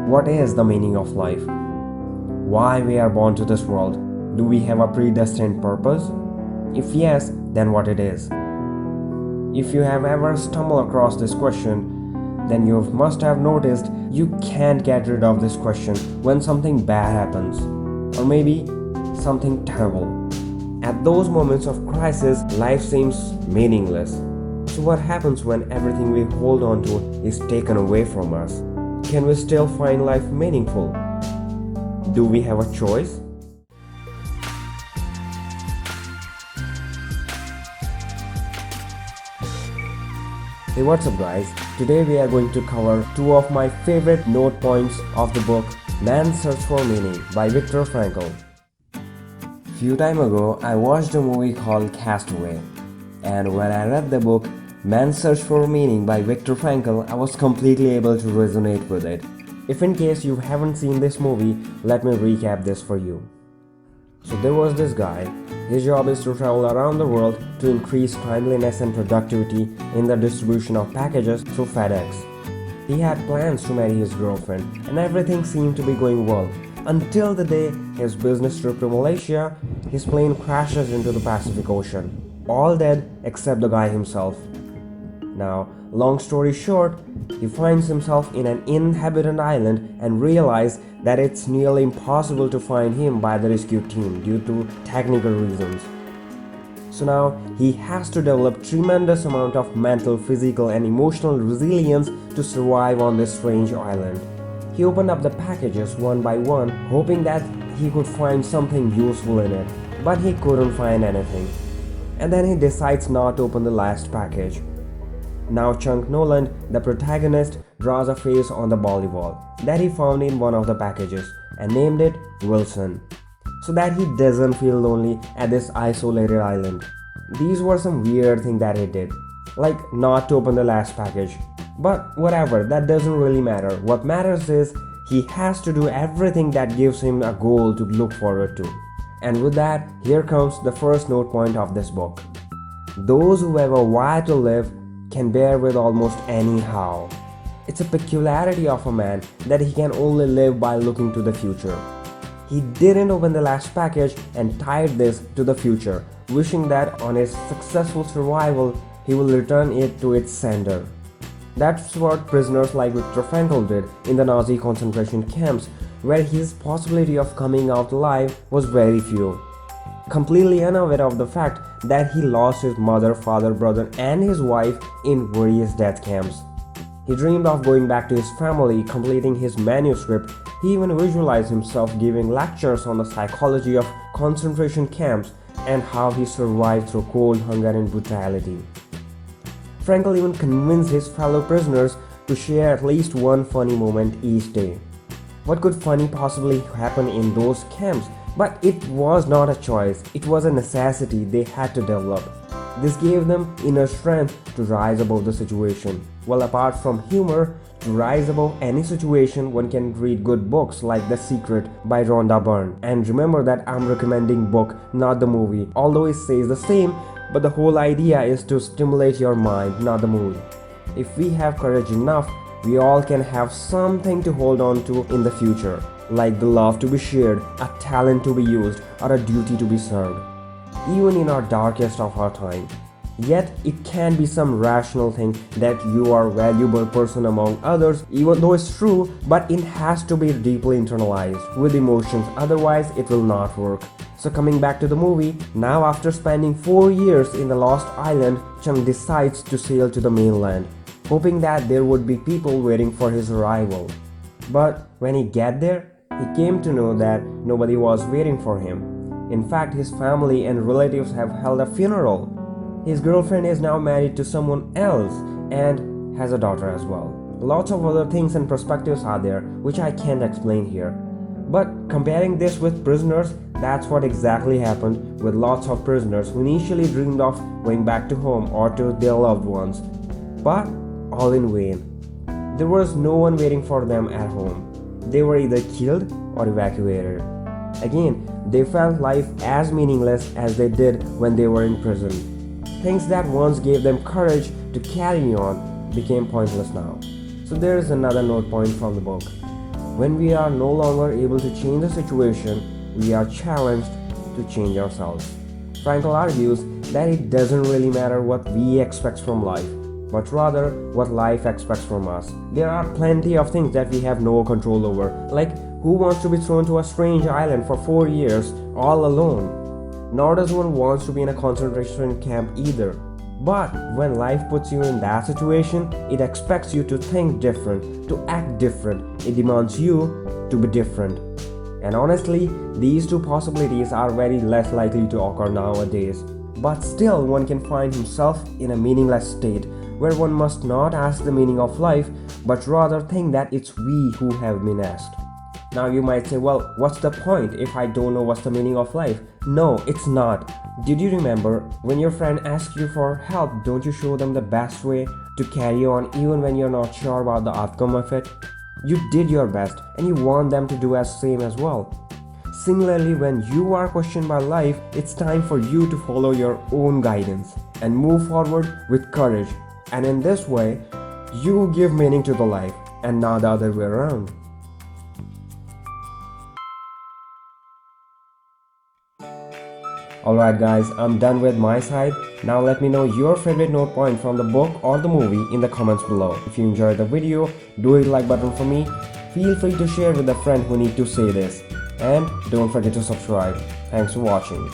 What is the meaning of life? Why we are born to this world? Do we have a predestined purpose? If yes, then what it is? If you have ever stumbled across this question, then you must have noticed you can't get rid of this question when something bad happens, or maybe something terrible. At those moments of crisis, life seems meaningless. So what happens when everything we hold on to is taken away from us? Can we still find life meaningful? Do we have a choice? Hey, what's up guys? Today we are going to cover two of my favorite note points of the book Man's Search for Meaning by Viktor Frankl. Few time ago, I watched a movie called CASTAWAY, and when I read the book Man's Search for Meaning by Viktor Frankl, I was completely able to resonate with it. If in case you haven't seen this movie, let me recap this for you. So there was this guy. His job is to travel around the world to increase timeliness and productivity in the distribution of packages through FedEx. He had plans to marry his girlfriend and everything seemed to be going well until the day his business trip to Malaysia, his plane crashes into the Pacific Ocean. All dead except the guy himself. Now, long story short, he finds himself in an uninhabited island and realizes that it's nearly impossible to find him by the rescue team due to technical reasons. So now he has to develop tremendous amount of mental, physical and emotional resilience to survive on this strange island. He opened up the packages one by one, hoping that he could find something useful in it, but he couldn't find anything. And then he decides not to open the last package. Now Noland, the protagonist, draws a face on the volleyball that he found in one of the packages and named it Wilson, so that he doesn't feel lonely at this isolated island. These were some weird things that he did, like not to open the last package. But whatever, that doesn't really matter. What matters is he has to do everything that gives him a goal to look forward to. And with that, here comes the first note point of this book. Those who have a why to live can bear with almost anyhow. It's a peculiarity of a man that he can only live by looking to the future. He didn't open the last package and tied this to the future, wishing that on his successful survival, he will return it to its sender. That's what prisoners like Viktor Frankl did in the Nazi concentration camps, where his possibility of coming out alive was very few. Completely unaware of the fact that he lost his mother, father, brother and his wife in various death camps. He dreamed of going back to his family, completing his manuscript. He even visualized himself giving lectures on the psychology of concentration camps and how he survived through cold, hunger and brutality. Frankl even convinced his fellow prisoners to share at least one funny moment each day. What could funny possibly happen in those camps? But it was not a choice, it was a necessity they had to develop. This gave them inner strength to rise above the situation. Well, apart from humor, to rise above any situation, one can read good books like The Secret by Rhonda Byrne. And remember that I'm recommending book, not the movie. Although it says the same, but the whole idea is to stimulate your mind, not the movie. If we have courage enough, we all can have something to hold on to in the future, like the love to be shared, a talent to be used, or a duty to be served, even in our darkest of our time. Yet it can be some rational thing that you are a valuable person among others, even though it's true, but it has to be deeply internalized with emotions, otherwise it will not work. So coming back to the movie, now after spending 4 years in the lost island, Chung decides to sail to the mainland, hoping that there would be people waiting for his arrival. But when he got there, he came to know that nobody was waiting for him. In fact, his family and relatives have held a funeral. His girlfriend is now married to someone else and has a daughter as well. Lots of other things and perspectives are there, which I can't explain here. But comparing this with prisoners, that's what exactly happened with lots of prisoners who initially dreamed of going back to home or to their loved ones. But all in vain. There was no one waiting for them at home. They were either killed or evacuated. Again, they felt life as meaningless as they did when they were in prison. Things that once gave them courage to carry on became pointless now. So there is another note point from the book. When we are no longer able to change the situation, we are challenged to change ourselves. Frankl argues that it doesn't really matter what we expect from life, but rather what life expects from us. There are plenty of things that we have no control over, like who wants to be thrown to a strange island for 4 years all alone? Nor does one want to be in a concentration camp either. But when life puts you in that situation, it expects you to think different, to act different. It demands you to be different. And honestly, these two possibilities are very less likely to occur nowadays. But still, one can find himself in a meaningless state where one must not ask the meaning of life, but rather think that it's we who have been asked. Now you might say, well, what's the point if I don't know what's the meaning of life? No, it's not. Did you remember when your friend asks you for help, don't you show them the best way to carry on even when you're not sure about the outcome of it? You did your best and you want them to do as same as well. Similarly, when you are questioned by life, it's time for you to follow your own guidance and move forward with courage. And in this way, you give meaning to the life and not the other way around. Alright guys, I'm done with my side. Now let me know your favorite note point from the book or the movie in the comments below. If you enjoyed the video, do hit like button for me. Feel free to share with a friend who need to say this. And don't forget to subscribe. Thanks for watching.